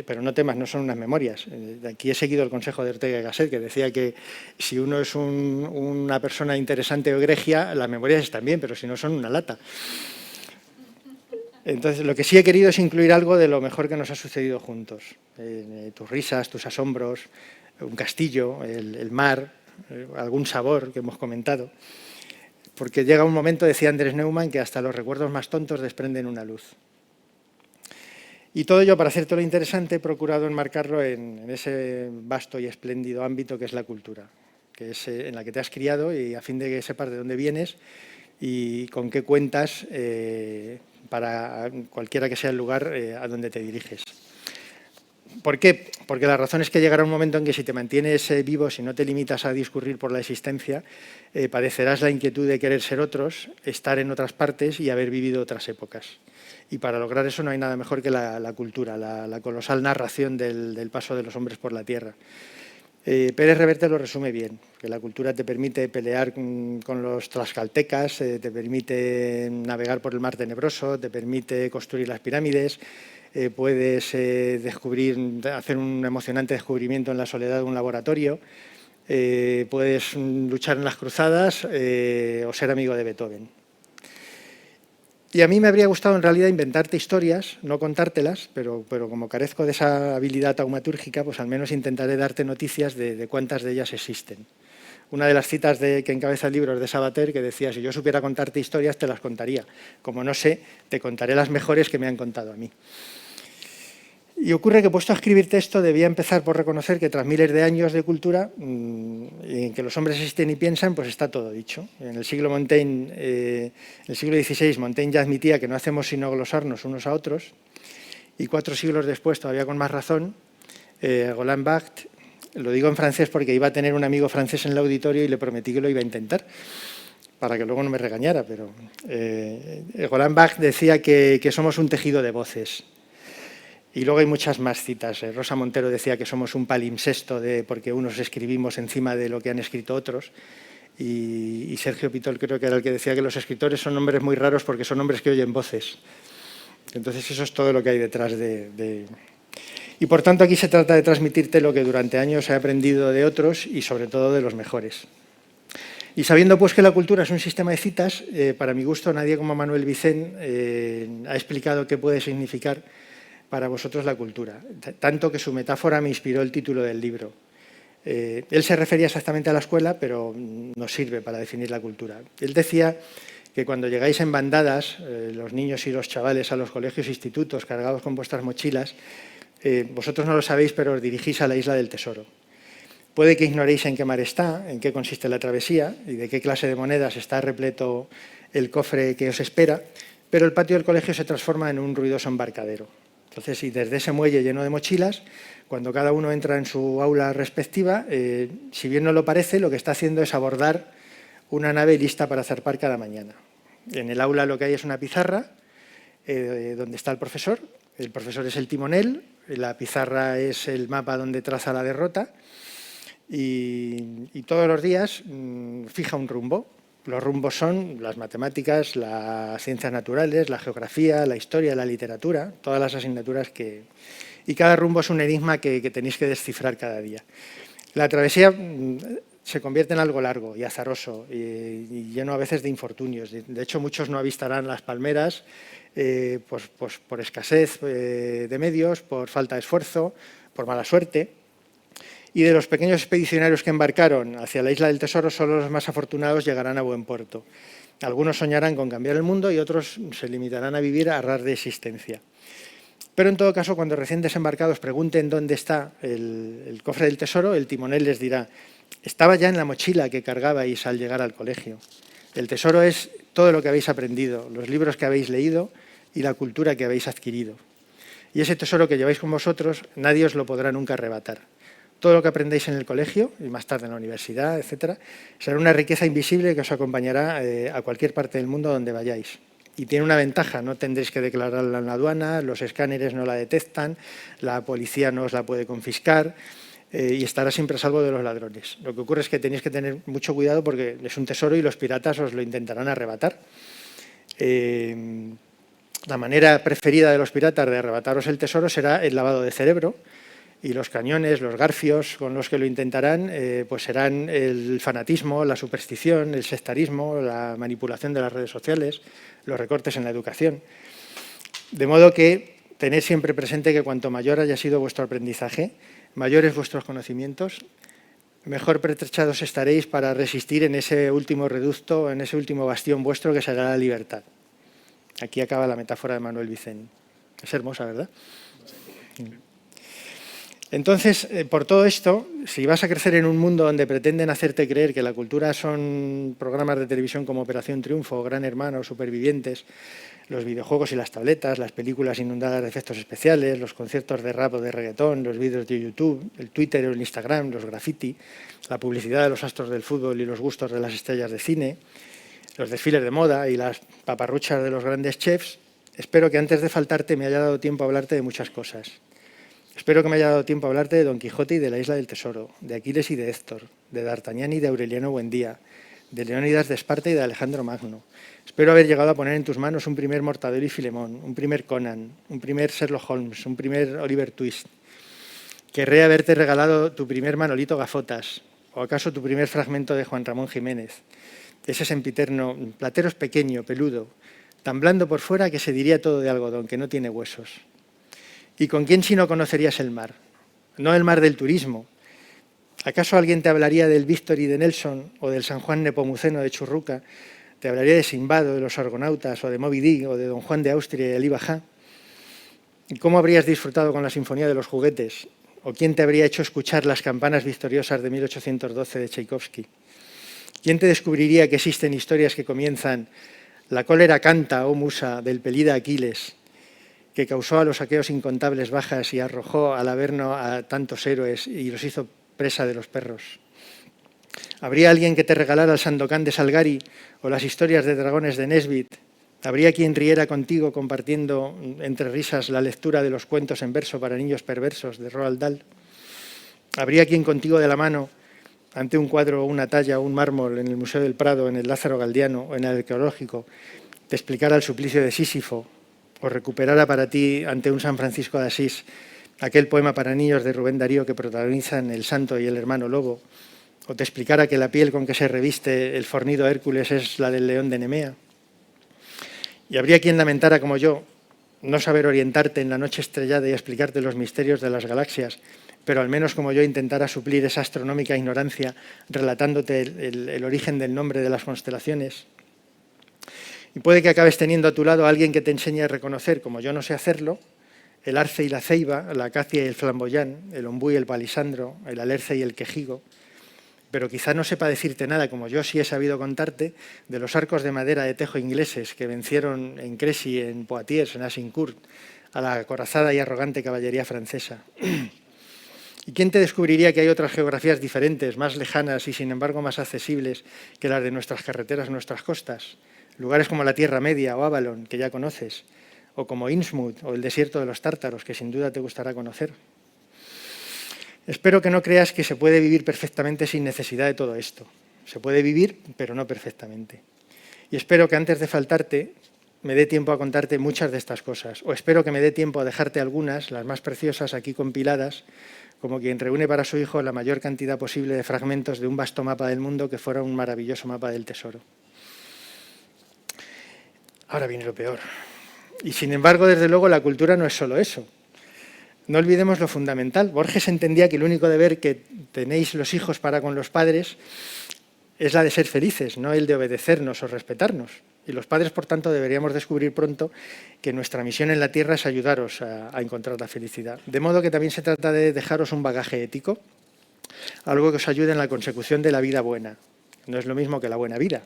pero no temas, no son unas memorias. Aquí he seguido el consejo de Ortega y Gasset, que decía que si uno es una persona interesante o egregia, las memorias están bien, pero si no son una lata. Entonces, lo que sí he querido es incluir algo de lo mejor que nos ha sucedido juntos. Tus risas, tus asombros, un castillo, el mar, algún sabor que hemos comentado. Porque llega un momento, decía Andrés Neumann, que hasta los recuerdos más tontos desprenden una luz. Y todo ello, para hacerte lo interesante, he procurado enmarcarlo en ese vasto y espléndido ámbito que es la cultura, que es en la que te has criado, y a fin de que sepas de dónde vienes y con qué cuentas para cualquiera que sea el lugar a donde te diriges. ¿Por qué? Porque la razón es que llegará un momento en que si te mantienes vivo, si no te limitas a discurrir por la existencia, padecerás la inquietud de querer ser otros, estar en otras partes y haber vivido otras épocas. Y para lograr eso no hay nada mejor que la cultura, la colosal narración del paso de los hombres por la tierra. Pérez Reverte lo resume bien, que la cultura te permite pelear con los tlaxcaltecas, te permite navegar por el mar tenebroso, te permite construir las pirámides, puedes hacer un emocionante descubrimiento en la soledad de un laboratorio, puedes luchar en las cruzadas o ser amigo de Beethoven. Y a mí me habría gustado en realidad inventarte historias, no contártelas, pero como carezco de esa habilidad taumatúrgica, pues al menos intentaré darte noticias de cuántas de ellas existen. Una de las citas que encabeza el libro es de Sabater, que decía: si yo supiera contarte historias, te las contaría. Como no sé, te contaré las mejores que me han contado a mí. Y ocurre que, puesto a escribir texto, debía empezar por reconocer que tras miles de años de cultura, en que los hombres existen y piensan, pues está todo dicho. En el siglo XVI, Montaigne ya admitía que no hacemos sino glosarnos unos a otros, y 4 siglos después, todavía con más razón, Roland Barthes, lo digo en francés porque iba a tener un amigo francés en el auditorio y le prometí que lo iba a intentar, para que luego no me regañara, pero Roland Barthes decía que somos un tejido de voces. Y luego hay muchas más citas. Rosa Montero decía que somos un palimpsesto porque unos escribimos encima de lo que han escrito otros. Y Sergio Pitol creo que era el que decía que los escritores son hombres muy raros porque son hombres que oyen voces. Entonces eso es todo lo que hay detrás Y por tanto aquí se trata de transmitirte lo que durante años he aprendido de otros y sobre todo de los mejores. Y sabiendo pues que la cultura es un sistema de citas, para mi gusto nadie como Manuel Vicent ha explicado qué puede significar para vosotros la cultura, tanto que su metáfora me inspiró el título del libro. Él se refería exactamente a la escuela, pero nos sirve para definir la cultura. Él decía que cuando llegáis en bandadas, los niños y los chavales, a los colegios e institutos, cargados con vuestras mochilas, vosotros no lo sabéis, pero os dirigís a la isla del tesoro. Puede que ignoréis en qué mar está, en qué consiste la travesía y de qué clase de monedas está repleto el cofre que os espera, pero el patio del colegio se transforma en un ruidoso embarcadero. Entonces, y desde ese muelle lleno de mochilas, cuando cada uno entra en su aula respectiva, si bien no lo parece, lo que está haciendo es abordar una nave lista para zarpar cada mañana. En el aula lo que hay es una pizarra donde está el profesor es el timonel, la pizarra es el mapa donde traza la derrota y todos los días fija un rumbo. Los rumbos son las matemáticas, las ciencias naturales, la geografía, la historia, la literatura, todas las asignaturas y cada rumbo es un enigma que tenéis que descifrar cada día. La travesía se convierte en algo largo y azaroso y lleno a veces de infortunios. De hecho, muchos no avistarán las palmeras pues por escasez de medios, por falta de esfuerzo, por mala suerte. Y de los pequeños expedicionarios que embarcaron hacia la isla del tesoro, solo los más afortunados llegarán a buen puerto. Algunos soñarán con cambiar el mundo y otros se limitarán a vivir a ras de existencia. Pero en todo caso, cuando recién desembarcados pregunten dónde está el cofre del tesoro, el timonel les dirá: estaba ya en la mochila que cargabais al llegar al colegio. El tesoro es todo lo que habéis aprendido, los libros que habéis leído y la cultura que habéis adquirido. Y ese tesoro que lleváis con vosotros, nadie os lo podrá nunca arrebatar. Todo lo que aprendáis en el colegio y más tarde en la universidad, etcétera, será una riqueza invisible que os acompañará a cualquier parte del mundo donde vayáis. Y tiene una ventaja, no tendréis que declararla en la aduana, los escáneres no la detectan, la policía no os la puede confiscar y estará siempre a salvo de los ladrones. Lo que ocurre es que tenéis que tener mucho cuidado porque es un tesoro y los piratas os lo intentarán arrebatar. La manera preferida de los piratas de arrebataros el tesoro será el lavado de cerebro, y los cañones, los garfios con los que lo intentarán, pues serán el fanatismo, la superstición, el sectarismo, la manipulación de las redes sociales, los recortes en la educación. De modo que tened siempre presente que cuanto mayor haya sido vuestro aprendizaje, mayores vuestros conocimientos, mejor pertrechados estaréis para resistir en ese último reducto, en ese último bastión vuestro que será la libertad. Aquí acaba la metáfora de Manuel Vicent. Es hermosa, ¿verdad? Entonces, por todo esto, si vas a crecer en un mundo donde pretenden hacerte creer que la cultura son programas de televisión como Operación Triunfo, Gran Hermano, Supervivientes, los videojuegos y las tabletas, las películas inundadas de efectos especiales, los conciertos de rap o de reggaetón, los vídeos de YouTube, el Twitter o el Instagram, los graffiti, la publicidad de los astros del fútbol y los gustos de las estrellas de cine, los desfiles de moda y las paparruchas de los grandes chefs, espero que antes de faltarte me haya dado tiempo a hablarte de muchas cosas. Espero que me haya dado tiempo a hablarte de Don Quijote y de la Isla del Tesoro, de Aquiles y de Héctor, de D'Artagnan y de Aureliano Buendía, de Leónidas de Esparta y de Alejandro Magno. Espero haber llegado a poner en tus manos un primer Mortadelo y Filemón, un primer Conan, un primer Sherlock Holmes, un primer Oliver Twist. Querré haberte regalado tu primer Manolito Gafotas, o acaso tu primer fragmento de Juan Ramón Jiménez. Ese sempiterno, Platero es pequeño, peludo, tan blando por fuera que se diría todo de algodón, que no tiene huesos. ¿Y con quién si no conocerías el mar? No el mar del turismo. ¿Acaso alguien te hablaría del Victory de Nelson o del San Juan Nepomuceno de Churruca? ¿Te hablaría de Sinbad o de los Argonautas o de Moby Dick o de Don Juan de Austria y Ali Bajá? ¿Y cómo habrías disfrutado con la Sinfonía de los Juguetes? ¿O quién te habría hecho escuchar las campanas victoriosas de 1812 de Tchaikovsky? ¿Quién te descubriría que existen historias que comienzan la cólera canta, oh musa, del pelida Aquiles, que causó a los aqueos incontables bajas y arrojó al Averno a tantos héroes y los hizo presa de los perros? ¿Habría alguien que te regalara el Sandokan de Salgari o las historias de dragones de Nesbit? ¿Habría quien riera contigo compartiendo entre risas la lectura de los cuentos en verso para niños perversos de Roald Dahl? ¿Habría quien contigo de la mano, ante un cuadro o una talla o un mármol en el Museo del Prado, en el Lázaro Galdiano o en el Arqueológico, te explicara el suplicio de Sísifo o recuperara para ti ante un San Francisco de Asís aquel poema para niños de Rubén Darío que protagonizan el santo y el hermano lobo, o te explicara que la piel con que se reviste el fornido Hércules es la del león de Nemea? Y habría quien lamentara como yo no saber orientarte en la noche estrellada y explicarte los misterios de las galaxias, pero al menos como yo intentara suplir esa astronómica ignorancia relatándote el origen del nombre de las constelaciones. Y puede que acabes teniendo a tu lado a alguien que te enseñe a reconocer, como yo no sé hacerlo, el arce y la ceiba, la acacia y el flamboyán, el ombú y el palisandro, el alerce y el quejigo, pero quizá no sepa decirte nada, como yo sí he sabido contarte, de los arcos de madera de tejo ingleses que vencieron en Crécy, en Poitiers, en Agincourt, a la acorazada y arrogante caballería francesa. ¿Y quién te descubriría que hay otras geografías diferentes, más lejanas y sin embargo más accesibles que las de nuestras carreteras, nuestras costas? Lugares como la Tierra Media o Avalon, que ya conoces, o como Innsmouth o el desierto de los Tártaros, que sin duda te gustará conocer. Espero que no creas que se puede vivir perfectamente sin necesidad de todo esto. Se puede vivir, pero no perfectamente. Y espero que antes de faltarte me dé tiempo a contarte muchas de estas cosas, o espero que me dé tiempo a dejarte algunas, las más preciosas, aquí compiladas, como quien reúne para su hijo la mayor cantidad posible de fragmentos de un vasto mapa del mundo que fuera un maravilloso mapa del tesoro. Ahora viene lo peor. Y sin embargo, desde luego, la cultura no es solo eso. No olvidemos lo fundamental. Borges entendía que el único deber que tenéis los hijos para con los padres es la de ser felices, no el de obedecernos o respetarnos. Y los padres, por tanto, deberíamos descubrir pronto que nuestra misión en la tierra es ayudaros a encontrar la felicidad. De modo que también se trata de dejaros un bagaje ético, algo que os ayude en la consecución de la vida buena. No es lo mismo que la buena vida,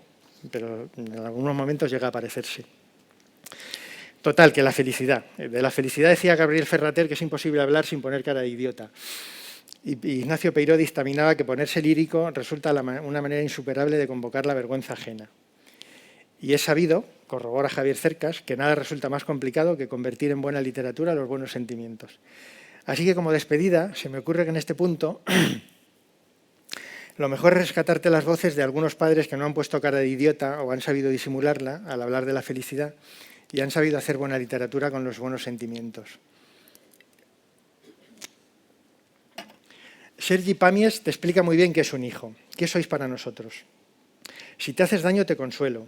pero en algunos momentos llega a parecerse. Total, que la felicidad. De la felicidad decía Gabriel Ferrater que es imposible hablar sin poner cara de idiota. Y Ignacio Peiró dictaminaba que ponerse lírico resulta una manera insuperable de convocar la vergüenza ajena. Y he sabido, corrobora Javier Cercas, que nada resulta más complicado que convertir en buena literatura los buenos sentimientos. Así que como despedida, se me ocurre que en este punto lo mejor es rescatarte las voces de algunos padres que no han puesto cara de idiota o han sabido disimularla al hablar de la felicidad y han sabido hacer buena literatura con los buenos sentimientos. Sergi Pàmies te explica muy bien qué es un hijo, qué sois para nosotros. Si te haces daño, te consuelo.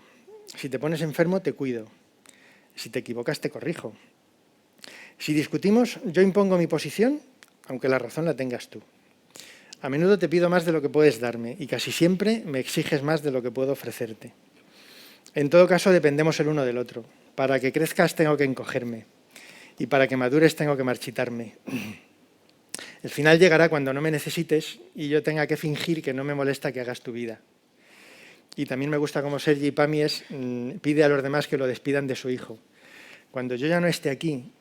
Si te pones enfermo, te cuido. Si te equivocas, te corrijo. Si discutimos, yo impongo mi posición, aunque la razón la tengas tú. A menudo te pido más de lo que puedes darme y casi siempre me exiges más de lo que puedo ofrecerte. En todo caso, dependemos el uno del otro. Para que crezcas tengo que encogerme y para que madures tengo que marchitarme. El final llegará cuando no me necesites y yo tenga que fingir que no me molesta que hagas tu vida. Y también me gusta cómo Sergi Pàmies pide a los demás que lo despidan de su hijo. Cuando yo ya no esté aquí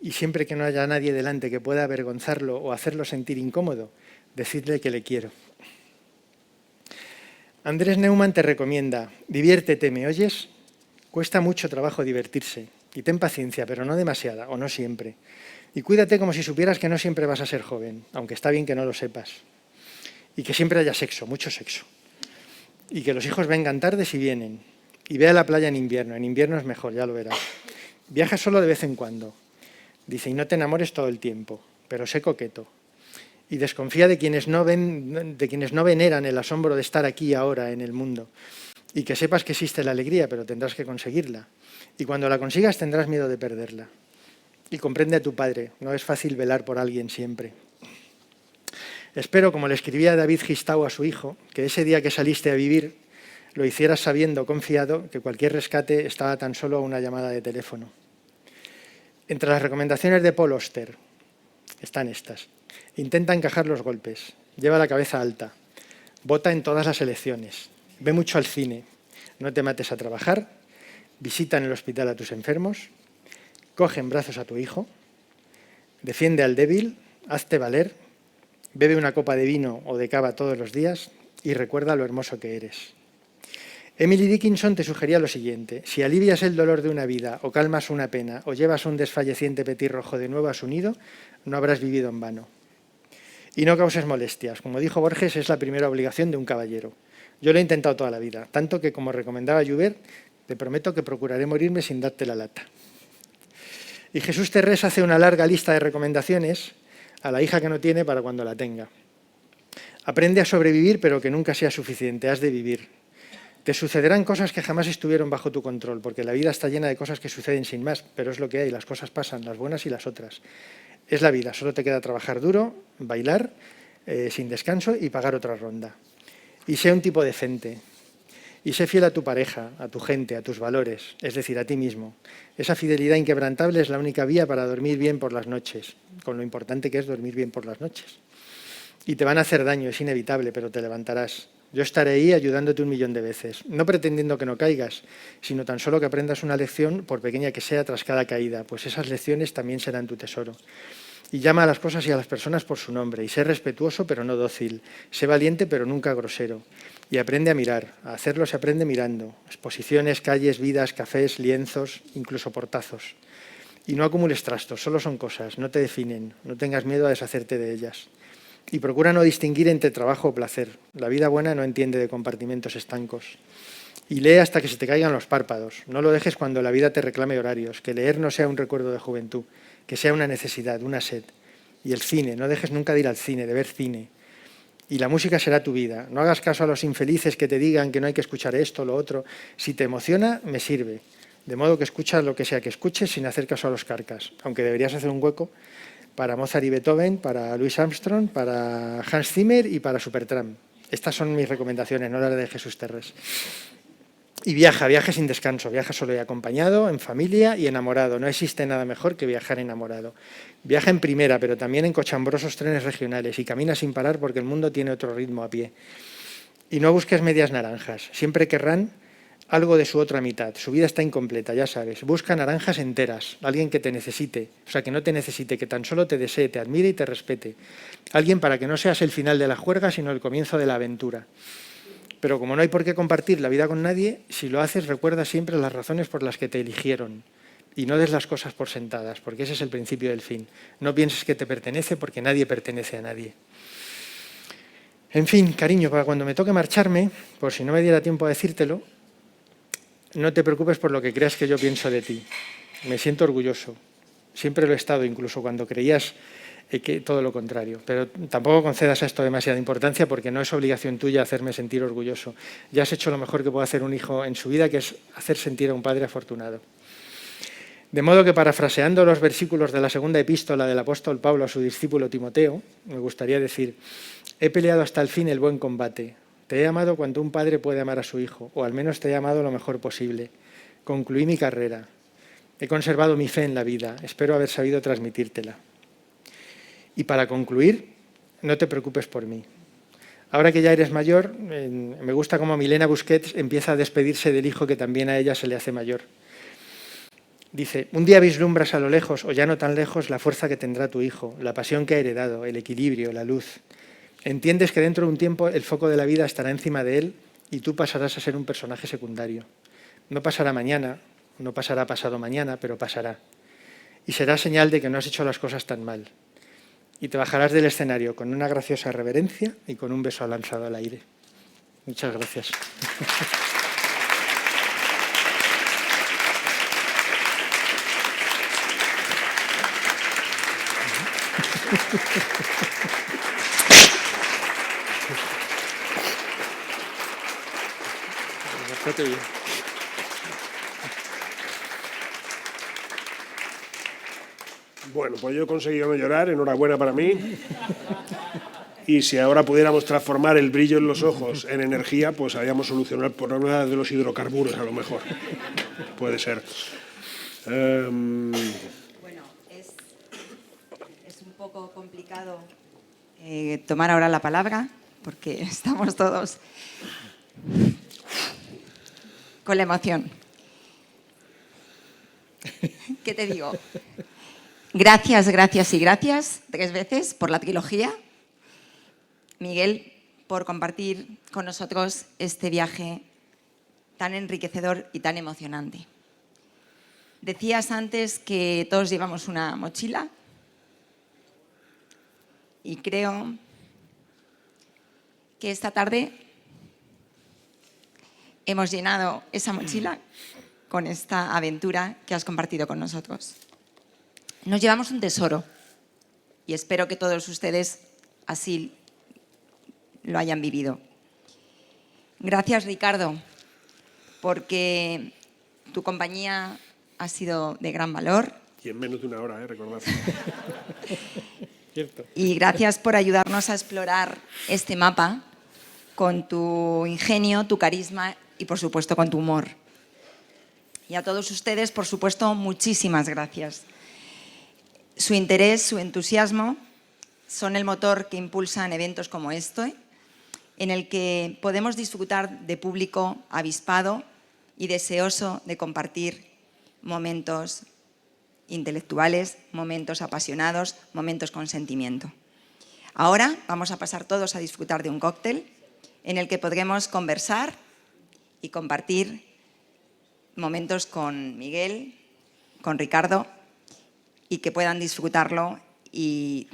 y siempre que no haya nadie delante que pueda avergonzarlo o hacerlo sentir incómodo, decidle que le quiero. Andrés Neumann te recomienda, diviértete, ¿me oyes? Cuesta mucho trabajo divertirse y ten paciencia, pero no demasiada o no siempre. Y cuídate como si supieras que no siempre vas a ser joven, aunque está bien que no lo sepas. Y que siempre haya sexo, mucho sexo. Y que los hijos vengan tarde si vienen. Y ve a la playa en invierno es mejor, ya lo verás. Viaja solo de vez en cuando. Dice, y no te enamores todo el tiempo, pero sé coqueto. Y desconfía de quienes no veneran el asombro de estar aquí ahora en el mundo. Y que sepas que existe la alegría, pero tendrás que conseguirla. Y cuando la consigas tendrás miedo de perderla. Y comprende a tu padre, no es fácil velar por alguien siempre. Espero, como le escribía David Gistau a su hijo, que ese día que saliste a vivir lo hicieras sabiendo, confiado, que cualquier rescate estaba tan solo a una llamada de teléfono. Entre las recomendaciones de Paul Auster están estas. Intenta encajar los golpes, lleva la cabeza alta, vota en todas las elecciones, ve mucho al cine, no te mates a trabajar, visita en el hospital a tus enfermos, coge en brazos a tu hijo, defiende al débil, hazte valer, bebe una copa de vino o de cava todos los días y recuerda lo hermoso que eres. Emily Dickinson te sugería lo siguiente: si alivias el dolor de una vida o calmas una pena o llevas un desfalleciente petirrojo de nuevo a su nido, no habrás vivido en vano. Y no causes molestias. Como dijo Borges, es la primera obligación de un caballero. Yo lo he intentado toda la vida, tanto que, como recomendaba Joubert, te prometo que procuraré morirme sin darte la lata. Y Jesús Terrés hace una larga lista de recomendaciones a la hija que no tiene para cuando la tenga. Aprende a sobrevivir, pero que nunca sea suficiente, has de vivir. Te sucederán cosas que jamás estuvieron bajo tu control, porque la vida está llena de cosas que suceden sin más, pero es lo que hay, las cosas pasan, las buenas y las otras. Es la vida, solo te queda trabajar duro, bailar sin descanso y pagar otra ronda. Y sé un tipo decente. Y sé fiel a tu pareja, a tu gente, a tus valores, es decir, a ti mismo. Esa fidelidad inquebrantable es la única vía para dormir bien por las noches, con lo importante que es dormir bien por las noches. Y te van a hacer daño, es inevitable, pero te levantarás. Yo estaré ahí ayudándote 1.000.000 de veces, no pretendiendo que no caigas, sino tan solo que aprendas una lección, por pequeña que sea, tras cada caída, pues esas lecciones también serán tu tesoro. Y llama a las cosas y a las personas por su nombre, y sé respetuoso pero no dócil, sé valiente pero nunca grosero. Y aprende a mirar, a hacerlo se aprende mirando, exposiciones, calles, vidas, cafés, lienzos, incluso portazos. Y no acumules trastos, solo son cosas, no te definen, no tengas miedo a deshacerte de ellas. Y procura no distinguir entre trabajo o placer. La vida buena no entiende de compartimentos estancos. Y lee hasta que se te caigan los párpados. No lo dejes cuando la vida te reclame horarios. Que leer no sea un recuerdo de juventud, que sea una necesidad, una sed. Y el cine, no dejes nunca de ir al cine, de ver cine. Y la música será tu vida. No hagas caso a los infelices que te digan que no hay que escuchar esto o lo otro. Si te emociona, me sirve. De modo que escucha lo que sea que escuches sin hacer caso a los carcas. Aunque deberías hacer un hueco para Mozart y Beethoven, para Louis Armstrong, para Hans Zimmer y para Supertramp. Estas son mis recomendaciones, no las de Jesús Terrés. Y viaja sin descanso, viaja solo y acompañado, en familia y enamorado. No existe nada mejor que viajar enamorado. Viaja en primera, pero también en cochambrosos trenes regionales y camina sin parar porque el mundo tiene otro ritmo a pie. Y no busques medias naranjas, siempre querrán algo de su otra mitad. Su vida está incompleta, ya sabes. Busca naranjas enteras, alguien que te necesite, o sea, que no te necesite, que tan solo te desee, te admire y te respete. Alguien para que no seas el final de la juerga, sino el comienzo de la aventura. Pero como no hay por qué compartir la vida con nadie, si lo haces, recuerda siempre las razones por las que te eligieron. Y no des las cosas por sentadas, porque ese es el principio del fin. No pienses que te pertenece, porque nadie pertenece a nadie. En fin, cariño, para cuando me toque marcharme, por si no me diera tiempo a decírtelo, no te preocupes por lo que creas que yo pienso de ti. Me siento orgulloso. Siempre lo he estado, incluso cuando creías que todo lo contrario. Pero tampoco concedas a esto demasiada importancia, porque no es obligación tuya hacerme sentir orgulloso. Ya has hecho lo mejor que puede hacer un hijo en su vida, que es hacer sentir a un padre afortunado. De modo que, parafraseando los versículos de la segunda epístola del apóstol Pablo a su discípulo Timoteo, me gustaría decir: he peleado hasta el fin el buen combate. Te he amado cuanto un padre puede amar a su hijo, o al menos te he amado lo mejor posible. Concluí mi carrera. He conservado mi fe en la vida. Espero haber sabido transmitírtela. Y para concluir, no te preocupes por mí. Ahora que ya eres mayor, me gusta cómo Milena Busquets empieza a despedirse del hijo que también a ella se le hace mayor. Dice: un día vislumbras a lo lejos, o ya no tan lejos, la fuerza que tendrá tu hijo, la pasión que ha heredado, el equilibrio, la luz. Entiendes que dentro de un tiempo el foco de la vida estará encima de él y tú pasarás a ser un personaje secundario. No pasará mañana, no pasará pasado mañana, pero pasará. Y será señal de que no has hecho las cosas tan mal. Y te bajarás del escenario con una graciosa reverencia y con un beso lanzado al aire. Muchas gracias. Bastante bien. Bueno, pues yo he conseguido no llorar, enhorabuena para mí. Y si ahora pudiéramos transformar el brillo en los ojos en energía, pues habríamos solucionado el problema de los hidrocarburos, a lo mejor. Puede ser. Bueno, es un poco complicado tomar ahora la palabra, porque estamos todos con la emoción. ¿Qué te digo? Gracias, gracias y gracias 3 veces por la trilogía. Miguel, por compartir con nosotros este viaje tan enriquecedor y tan emocionante. Decías antes que todos llevamos una mochila y creo que esta tarde hemos llenado esa mochila con esta aventura que has compartido con nosotros. Nos llevamos un tesoro y espero que todos ustedes así lo hayan vivido. Gracias, Ricardo, porque tu compañía ha sido de gran valor. Y en menos de una hora, recordad. Cierto. Y gracias por ayudarnos a explorar este mapa con tu ingenio, tu carisma y, por supuesto, con tu humor. Y a todos ustedes, por supuesto, muchísimas gracias. Su interés, su entusiasmo son el motor que impulsan eventos como este, en el que podemos disfrutar de público avispado y deseoso de compartir momentos intelectuales, momentos apasionados, momentos con sentimiento. Ahora vamos a pasar todos a disfrutar de un cóctel en el que podremos conversar y compartir momentos con Miguel, con Ricardo, y que puedan disfrutarlo y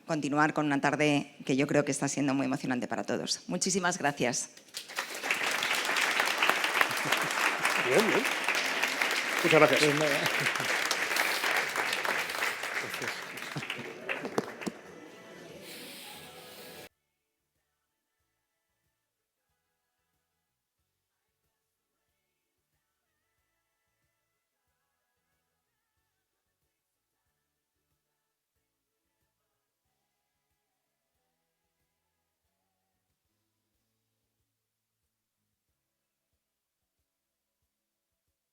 continuar con una tarde que yo creo que está siendo muy emocionante para todos. Muchísimas gracias. Bien, bien. Muchas gracias. Pues nada. Gracias.